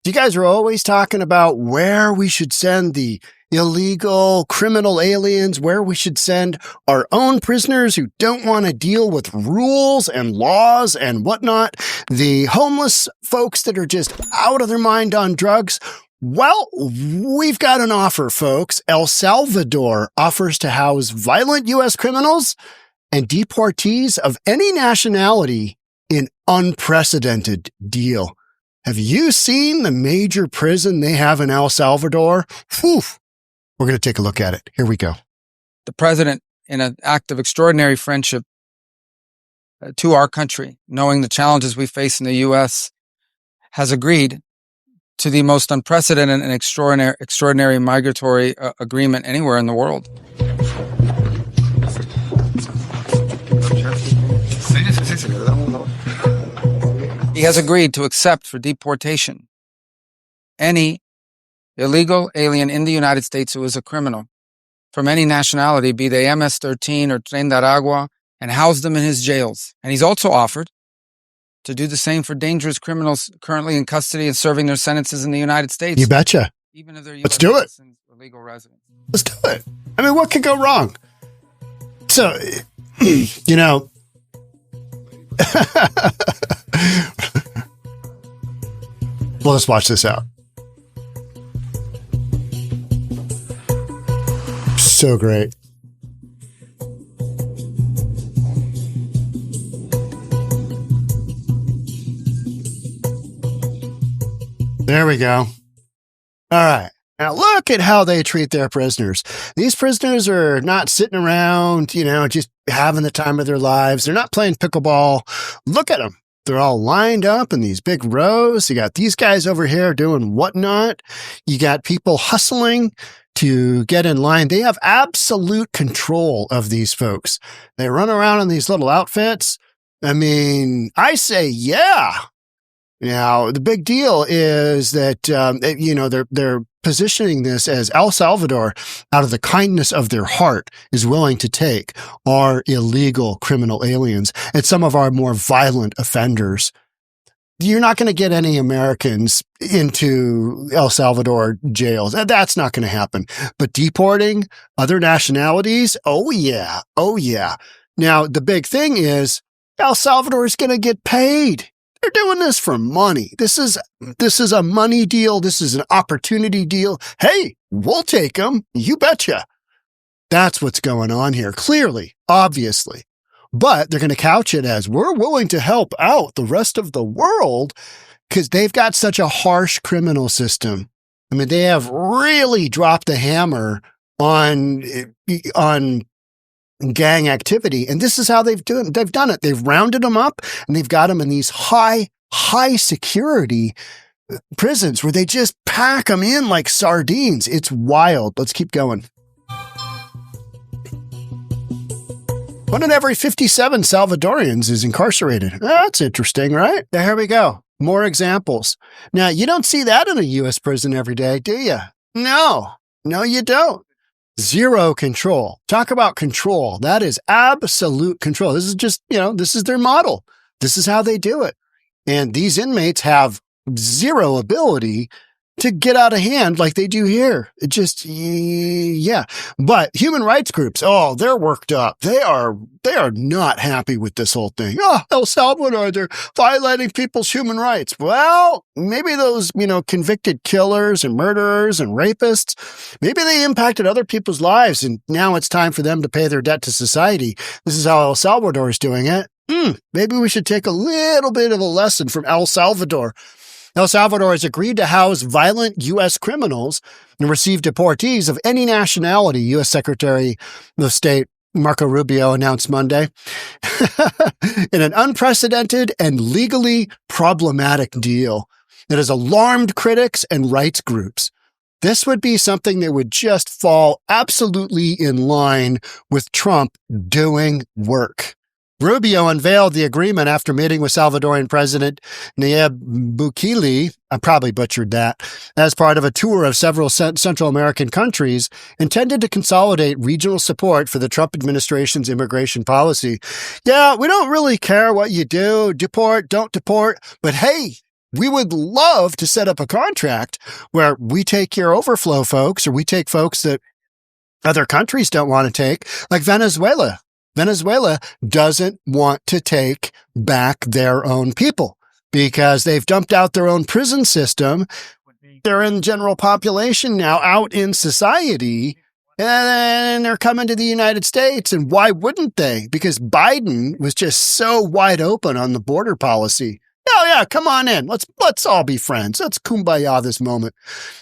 You guys are always talking about where we should send the illegal criminal aliens, where we should send our own prisoners who don't want to deal with rules and laws and whatnot, the homeless folks that are just out of their mind on drugs. Well, we've got an offer, folks. El Salvador offers to house violent U.S. criminals and deportees of any nationality in unprecedented deal. Have you seen the major prison they have in El Salvador? Whew. We're going to take a look at it. Here we go. The president, in an act of extraordinary friendship to our country, knowing the challenges we face in the U.S., has agreed to the most unprecedented and extraordinary migratory agreement anywhere in the world. He has agreed to accept for deportation any illegal alien in the United States who is a criminal from any nationality, be they MS-13 or Tren de Aragua, and house them in his jails. And he's also offered to do the same for dangerous criminals currently in custody and serving their sentences in the United States. You betcha. Even if they're Let's do it. Or legal residents. Let's do it. I mean, what could go wrong? So, you know, well, let's watch this out. So great. There we go. All right. Now look at how they treat their prisoners. These prisoners are not sitting around, just having the time of their lives. They're not playing pickleball. Look at them. They're all lined up in these big rows. You got these guys over here doing whatnot. You got people hustling to get in line. They have absolute control of these folks. They run around in these little outfits. I mean, I say, yeah. Now, the big deal is that, they're positioning this as El Salvador, out of the kindness of their heart, is willing to take our illegal criminal aliens and some of our more violent offenders. You're not going to get any Americans into El Salvador jails. That's not going to happen. But deporting other nationalities, oh yeah. Now, the big thing is El Salvador is going to get paid. They're doing this for money. This is a money deal. This is an opportunity deal. Hey, we'll take them. You betcha. That's what's going on here. Clearly, obviously. But they're going to couch it as we're willing to help out the rest of the world because they've got such a harsh criminal system. I mean, they have really dropped the hammer on gang activity. And this is how they've done it. They've rounded them up and they've got them in these high security prisons where they just pack them in like sardines. It's wild. Let's keep going. 1 in every 57 Salvadorians is incarcerated. That's interesting, right? Here we go. More examples. Now, you don't see that in a U.S. prison every day, do you? No, you don't. Zero control. Talk about control. That is absolute control. This is just, this is their model. This is how they do it. And these inmates have zero ability to get out of hand like they do here. It just, yeah. But human rights groups, they're worked up. They are not happy with this whole thing. El Salvador, they're violating people's human rights. Well, maybe those, convicted killers and murderers and rapists, maybe they impacted other people's lives and now it's time for them to pay their debt to society. This is how El Salvador is doing it. Maybe we should take a little bit of a lesson from El Salvador. El Salvador has agreed to house violent U.S. criminals and receive deportees of any nationality, U.S. Secretary of State Marco Rubio announced Monday, in an unprecedented and legally problematic deal that has alarmed critics and rights groups. This would be something that would just fall absolutely in line with Trump doing work. Rubio unveiled the agreement after meeting with Salvadorian President Nayib Bukele, I probably butchered that, as part of a tour of several Central American countries intended to consolidate regional support for the Trump administration's immigration policy. Yeah, we don't really care what you do, deport, don't deport, but hey, We would love to set up a contract where we take your overflow folks, or we take folks that other countries don't want to take, like Venezuela. Venezuela doesn't want to take back their own people because they've dumped out their own prison system. They're in general population now, out in society, and they're coming to the United States. And why wouldn't they? Because Biden was just so wide open on the border policy. Oh yeah, come on in. Let's all be friends. Let's kumbaya this moment.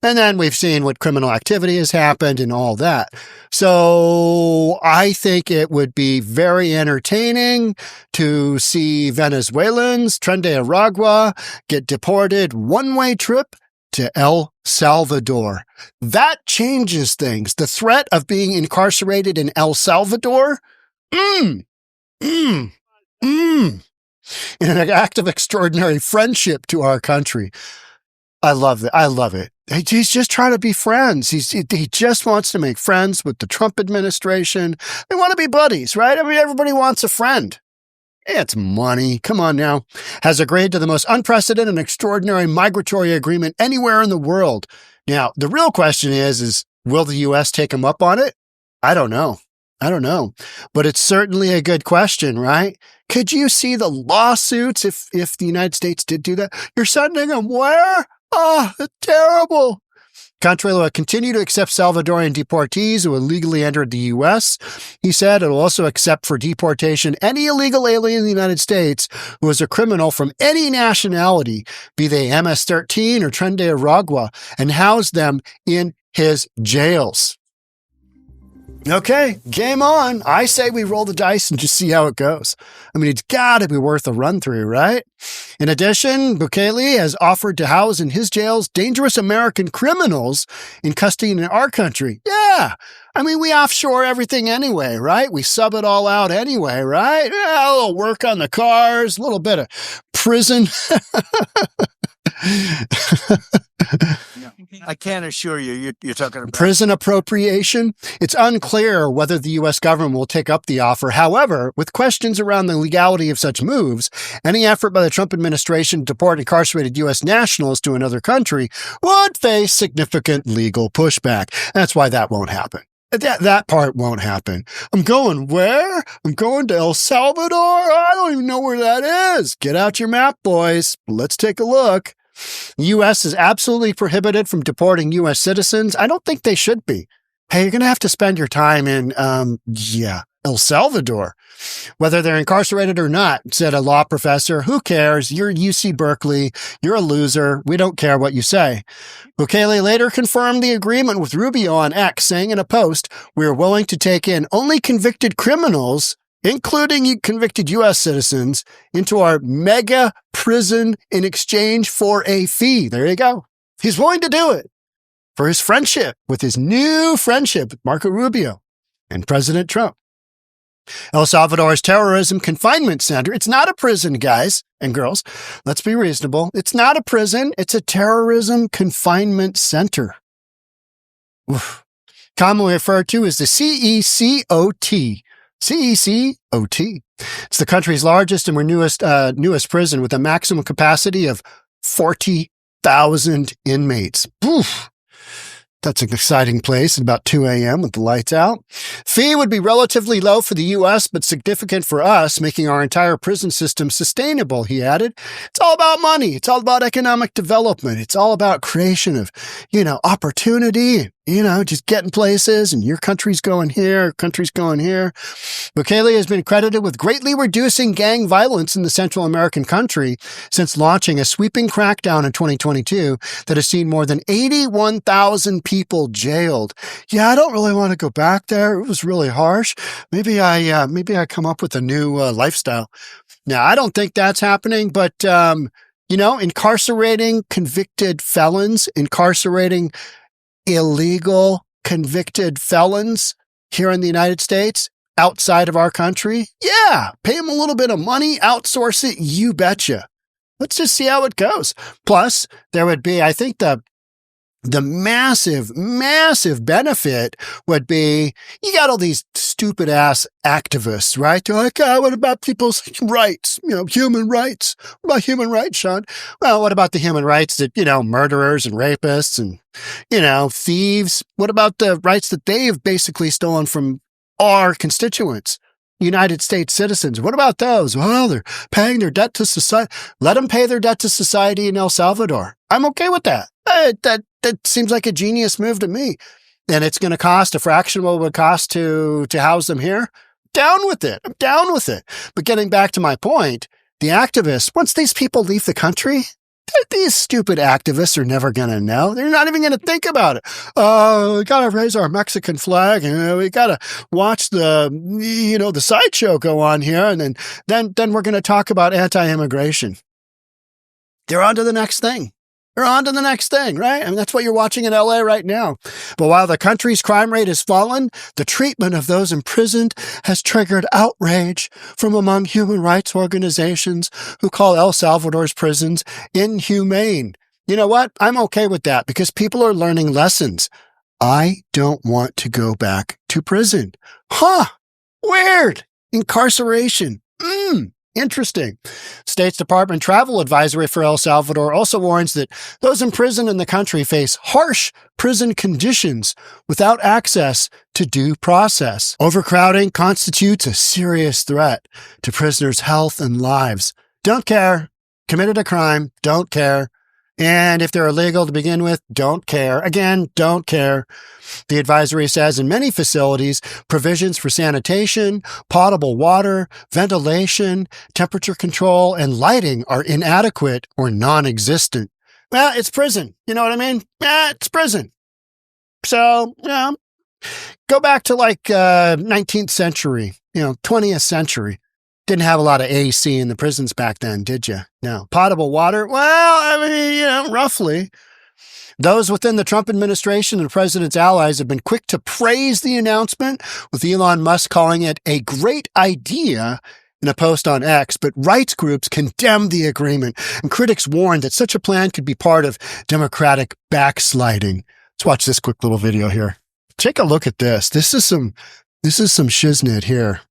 And then we've seen what criminal activity has happened and all that. So I think it would be very entertaining to see Venezuelans, Tren de Aragua, get deported one-way trip to El Salvador. That changes things. The threat of being incarcerated in El Salvador, in an act of extraordinary friendship to our country. I love it. I love it. He's just trying to be friends. He just wants to make friends with the Trump administration. They want to be buddies, right? I mean, everybody wants a friend. It's money. Come on now. Has agreed to the most unprecedented and extraordinary migratory agreement anywhere in the world. Now, the real question is will the U.S. take him up on it? I don't know. But it's certainly a good question, right? Could you see the lawsuits if the United States did do that? You're sending them where? Oh, it's terrible. Country will continue to accept Salvadorian deportees who illegally entered the U.S. He said it will also accept for deportation any illegal alien in the United States who is a criminal from any nationality, be they MS-13 or Tren de Aragua, and house them in his jails. Okay, game on. I say we roll the dice and just see how it goes. I mean, it's got to be worth a run through, right? In addition, Bukele has offered to house in his jails dangerous American criminals in custody in our country. Yeah. I mean, we offshore everything anyway, right? We sub it all out anyway, right? Yeah, a little work on the cars, a little bit of prison. I can't assure you, you're talking about prison appropriation. It's unclear whether the U.S. government will take up the offer. However, with questions around the legality of such moves, any effort by the Trump administration to deport incarcerated U.S. nationals to another country would face significant legal pushback. That's why that won't happen. That part won't happen. I'm going where? I'm going to El Salvador? I don't even know where that is. Get out your map, boys. Let's take a look. The U.S. is absolutely prohibited from deporting U.S. citizens. I don't think they should be. Hey, you're going to have to spend your time in, El Salvador. Whether they're incarcerated or not, said a law professor. Who cares? You're UC Berkeley. You're a loser. We don't care what you say. Bukele later confirmed the agreement with Rubio on X, saying in a post, "We are willing to take in only convicted criminals, including convicted U.S. citizens, into our mega prison in exchange for a fee." There you go. He's willing to do it for his friendship with his new friendship with Marco Rubio and President Trump. El Salvador's terrorism confinement center. It's not a prison, guys and girls. Let's be reasonable. It's not a prison. It's a terrorism confinement center. Oof. Commonly referred to as the CECOT. CECOT. It's the country's largest and newest prison with a maximum capacity of 40,000 inmates. Oof. That's an exciting place at about 2 a.m. with the lights out. Fee would be relatively low for the U.S., but significant for us, making our entire prison system sustainable, he added. It's all about money. It's all about economic development. It's all about creation of, opportunity, just getting places, and your country's going here, country's going here. Bukele has been credited with greatly reducing gang violence in the Central American country since launching a sweeping crackdown in 2022 that has seen more than 81,000 people jailed. Yeah, I don't really want to go back there. It was really harsh. Maybe I come up with a new lifestyle. Now, I don't think that's happening, but incarcerating convicted felons, incarcerating illegal convicted felons here in the United States, outside of our country. Yeah, pay them a little bit of money, outsource it, you betcha. Let's just see how it goes. Plus, there would be, I think the The massive, massive benefit would be you got all these stupid ass activists, right? They're like, oh, what about people's rights? Human rights. What about human rights, Sean? Well, what about the human rights that, murderers and rapists and, thieves? What about the rights that they've basically stolen from our constituents? United States citizens. What about those? Well, they're paying their debt to society. Let them pay their debt to society in El Salvador. I'm okay with that. That seems like a genius move to me. And it's going to cost a fraction of what it would cost to house them here. Down with it. I'm down with it. But getting back to my point, the activists, once these people leave the country, these stupid activists are never going to know. They're not even going to think about it. Oh, we got to raise our Mexican flag and we got to watch the sideshow go on here. And then we're going to talk about anti-immigration. They're on to the next thing. They're on to the next thing, right? I mean, that's what you're watching in LA right now. But while the country's crime rate has fallen, the treatment of those imprisoned has triggered outrage from among human rights organizations who call El Salvador's prisons inhumane. You know what? I'm okay with that because people are learning lessons. I don't want to go back to prison. Huh? Weird. Incarceration. Interesting. State's Department travel advisory for El Salvador also warns that those imprisoned in the country face harsh prison conditions without access to due process. Overcrowding constitutes a serious threat to prisoners' health and lives. Don't care. Committed a crime. Don't care. And if they're illegal to begin with, don't care. Again, don't care. The advisory says in many facilities, provisions for sanitation, potable water, ventilation, temperature control, and lighting are inadequate or non-existent. Well, it's prison. You know what I mean? Yeah, it's prison. So, go back to 19th century, 20th century. Didn't have a lot of AC in the prisons back then, did you? No. Potable water? Well, I mean, roughly. Those within the Trump administration and the president's allies have been quick to praise the announcement, with Elon Musk calling it a great idea in a post on X, but rights groups condemned the agreement, and critics warned that such a plan could be part of democratic backsliding. Let's watch this quick little video here. Take a look at this. This is some shiznit here.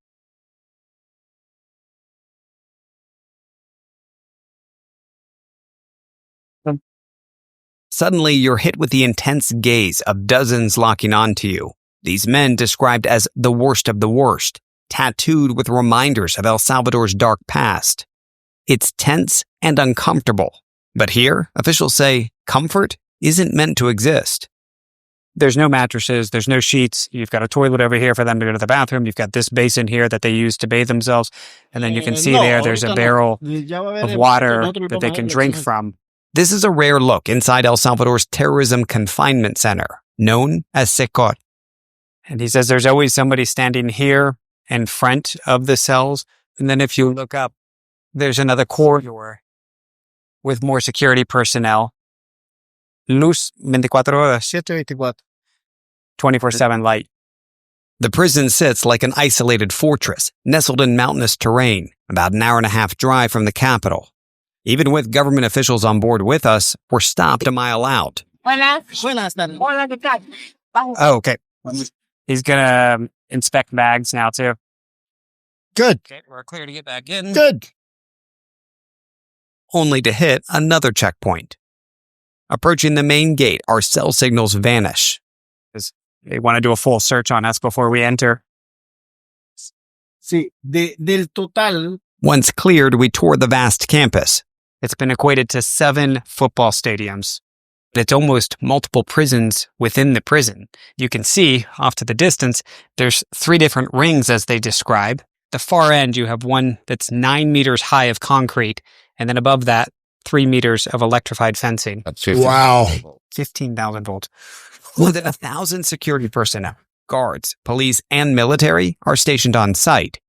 Suddenly, you're hit with the intense gaze of dozens locking onto you. These men described as the worst of the worst, tattooed with reminders of El Salvador's dark past. It's tense and uncomfortable. But here, officials say comfort isn't meant to exist. There's no mattresses. There's no sheets. You've got a toilet over here for them to go to the bathroom. You've got this basin here that they use to bathe themselves. And then you can see there's a barrel of water that they can drink from. This is a rare look inside El Salvador's terrorism confinement center, known as CECOT. And he says there's always somebody standing here in front of the cells. And then if you look up, there's another corridor with more security personnel. Luz 24 horas, 24/7 light. The prison sits like an isolated fortress, nestled in mountainous terrain, about an hour and a half drive from the capital. Even with government officials on board with us, we're stopped a mile out. Oh, okay. He's going to inspect bags now, too. Good. Okay, we're clear to get back in. Good. Only to hit another checkpoint. Approaching the main gate, our cell signals vanish. They want to do a full search on us before we enter. Once cleared, we toured the vast campus. It's been equated to 7 football stadiums. It's almost multiple prisons within the prison. You can see, off to the distance, there's 3 different rings as they describe. The far end, you have one that's 9 meters high of concrete, and then above that, 3 meters of electrified fencing. Wow. 15,000 volts. More than 1,000 security personnel, guards, police, and military are stationed on site.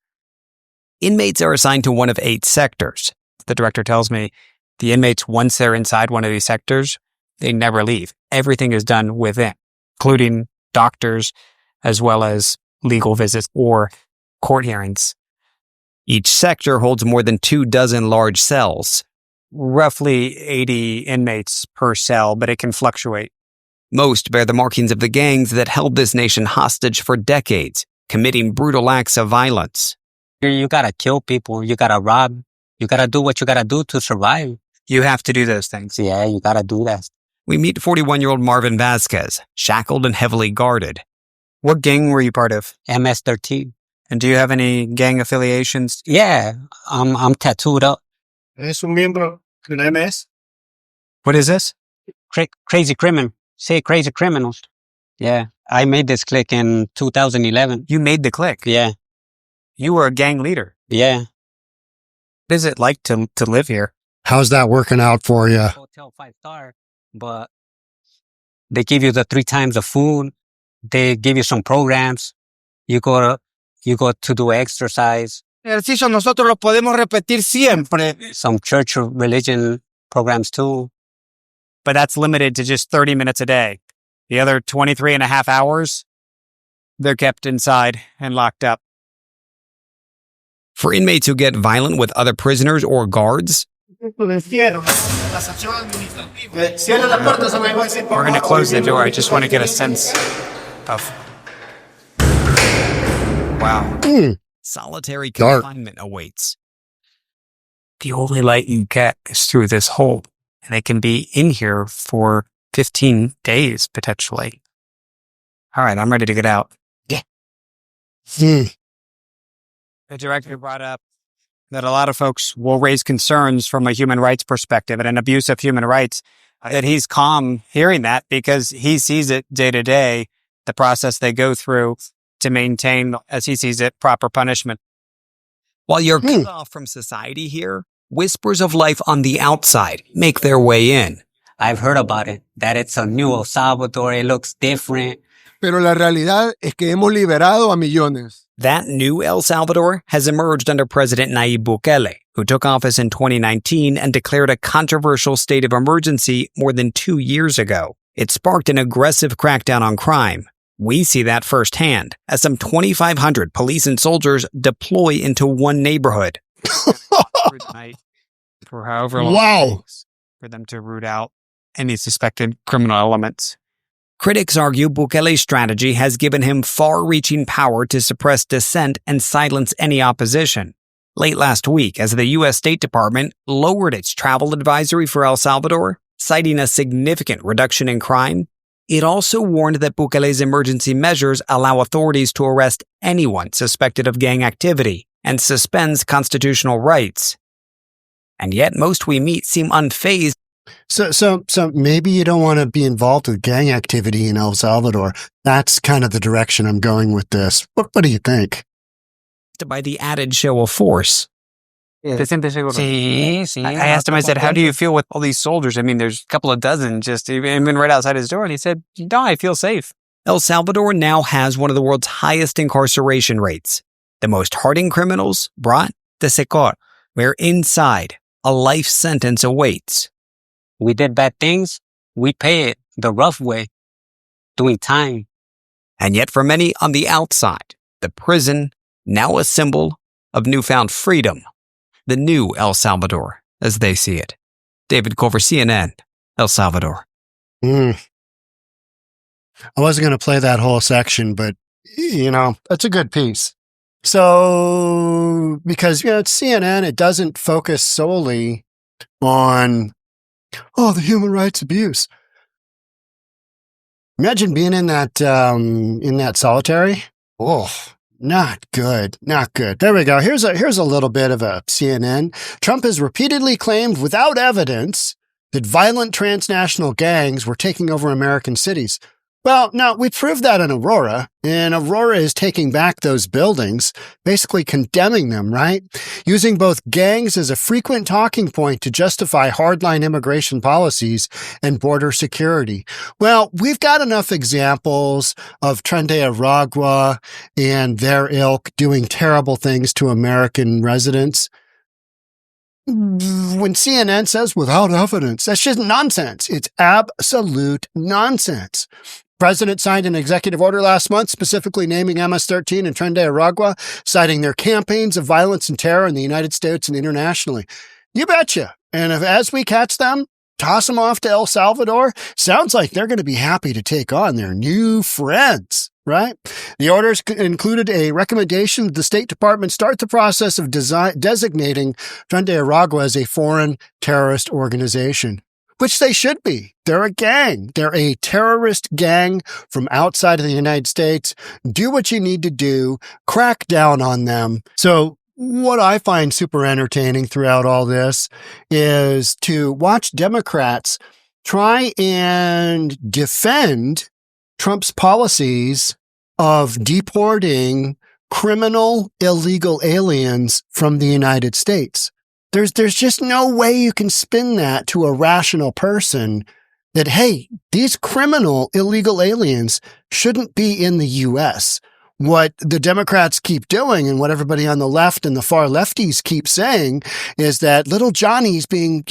Inmates are assigned to one of 8 sectors. The director tells me the inmates, once they're inside one of these sectors, they never leave. Everything is done within, including doctors, as well as legal visits or court hearings. Each sector holds more than 24 large cells. Roughly 80 inmates per cell, but it can fluctuate. Most bear the markings of the gangs that held this nation hostage for decades, committing brutal acts of violence. You gotta kill people, you gotta rob, you gotta do what you gotta do to survive. You have to do those things. Yeah, you gotta do that. We meet 41-year-old Marvin Vasquez, shackled and heavily guarded. What gang were you part of? MS-13. And do you have any gang affiliations? Yeah, I'm tattooed up. ¿Es un miembro de la MS? What is this? Crazy criminal. Say crazy criminals. Yeah, I made this clique in 2011. You made the clique. Yeah, You were a gang leader. yeah. What is it like to live here? How's that working out for you? Hotel 5-star, but they give you the 3 times the food. They give you some programs. You go to do exercise. Ejercicio nosotros lo podemos repetir siempre. Some church or religion programs too. But that's limited to just 30 minutes a day. The other 23 and a half hours, they're kept inside and locked up. For inmates who get violent with other prisoners or guards, we're going to close the door. I just want to get a sense of... Wow. Solitary Dark. confinement awaits. The only light you get is through this hole, and they can be in here for 15 days, potentially. All right, I'm ready to get out. Hmm. The director brought up that a lot of folks will raise concerns from a human rights perspective and an abuse of human rights. That he's calm hearing that because he sees it day to day, the process they go through to maintain, as he sees it, proper punishment. While you're cut off from society here, whispers of life on the outside make their way in. I've heard about it, that it's a new El Salvador. It looks different. Pero la realidad es que hemos liberado a millones. That new El Salvador has emerged under President Nayib Bukele, who took office in 2019 and declared a controversial state of emergency more than 2 years ago. It sparked an aggressive crackdown on crime. We see that firsthand as some 2,500 police and soldiers deploy into one neighborhood. For however long it takes for them to root out any suspected criminal elements. Critics argue Bukele's strategy has given him far-reaching power to suppress dissent and silence any opposition. Late last week, as the U.S. State Department lowered its travel advisory for El Salvador, citing a significant reduction in crime, it also warned that Bukele's emergency measures allow authorities to arrest anyone suspected of gang activity and suspends constitutional rights. And yet most we meet seem unfazed. So maybe you don't want to be involved with gang activity in El Salvador. That's kind of the direction I'm going with this. What do you think? By the added show of force. Sí. I asked him, I said, how do you feel with all these soldiers? I mean, there's a couple of dozen just even right outside his door. And he said, no, I feel safe. El Salvador now has one of the world's highest incarceration rates. The most hardened criminals brought to CECOT, where inside a life sentence awaits. We did bad things. We pay it the rough way, doing time. And yet for many on the outside, the prison, now a symbol of newfound freedom. The new El Salvador, as they see it. David Culver, CNN, El Salvador. I wasn't going to play that whole section, but, that's a good piece. So, because, it's CNN, it doesn't focus solely on, the human rights abuse. Imagine being in that solitary. Oh, not good. Not good. There we go. Here's a little bit of a CNN. Trump has repeatedly claimed without evidence that violent transnational gangs were taking over American cities. Well, no, we proved that in Aurora, and Aurora is taking back those buildings, basically condemning them, right? Using both gangs as a frequent talking point to justify hardline immigration policies and border security. Well, we've got enough examples of Tren de Aragua and their ilk doing terrible things to American residents. When CNN says without evidence, that's just nonsense. It's absolute nonsense. President signed an executive order last month specifically naming MS-13 and Tren de Aragua, citing their campaigns of violence and terror in the United States and internationally. You betcha. And as we catch them, toss them off to El Salvador. Sounds like they're going to be happy to take on their new friends, right? The orders included a recommendation that the State Department start the process of designating Frente Aragua as a foreign terrorist organization, which they should be. They're a gang. They're a terrorist gang from outside of the United States. Do what you need to do. Crack down on them. So what I find super entertaining throughout all this is to watch Democrats try and defend Trump's policies of deporting criminal illegal aliens from the United States. There's just no way you can spin that to a rational person that, hey, these criminal illegal aliens shouldn't be in the U.S. What the Democrats keep doing and what everybody on the left and the far lefties keep saying is that little Johnny's being,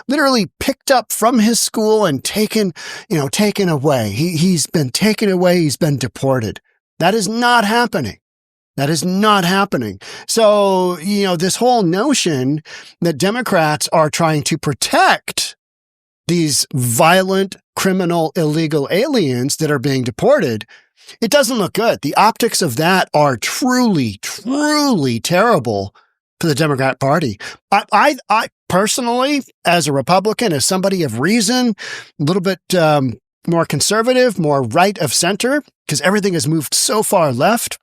literally picked up from his school and taken away. He's been taken away. He's been deported. That is not happening. That is not happening. So, this whole notion that Democrats are trying to protect these violent, criminal, illegal aliens that are being deported, it doesn't look good. The optics of that are truly, truly terrible for the Democrat Party. I personally, as a Republican, as somebody of reason, a little bit more conservative, more right of center, because everything has moved so far left.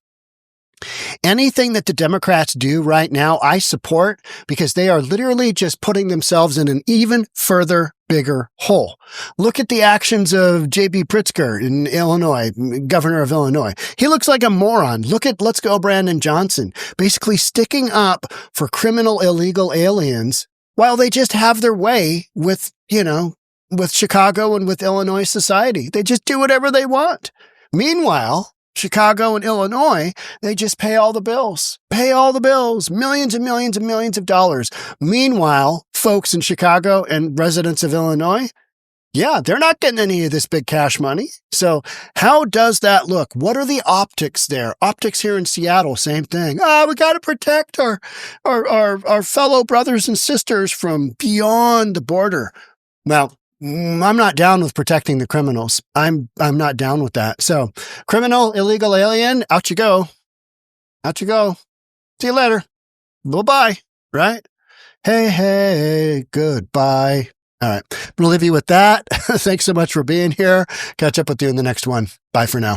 Anything that the Democrats do right now, I support, because they are literally just putting themselves in an even further, bigger hole. Look at the actions of J.B. Pritzker in Illinois, governor of Illinois. He looks like a moron. Look at Let's Go Brandon Johnson, basically sticking up for criminal illegal aliens while they just have their way with Chicago and with Illinois society. They just do whatever they want. Meanwhile, Chicago and Illinois, they just pay all the bills, millions and millions and millions of dollars. Meanwhile, folks in Chicago and residents of Illinois, yeah, they're not getting any of this big cash money. So how does that look? What are the optics there? Optics here in Seattle, same thing. We got to protect our fellow brothers and sisters from beyond the border. Well, I'm not down with protecting the criminals. I'm not down with that. So, criminal, illegal alien, out you go. Out you go. See you later. Bye-bye. Right? Hey, goodbye. All right. I'm going to leave you with that. Thanks so much for being here. Catch up with you in the next one. Bye for now.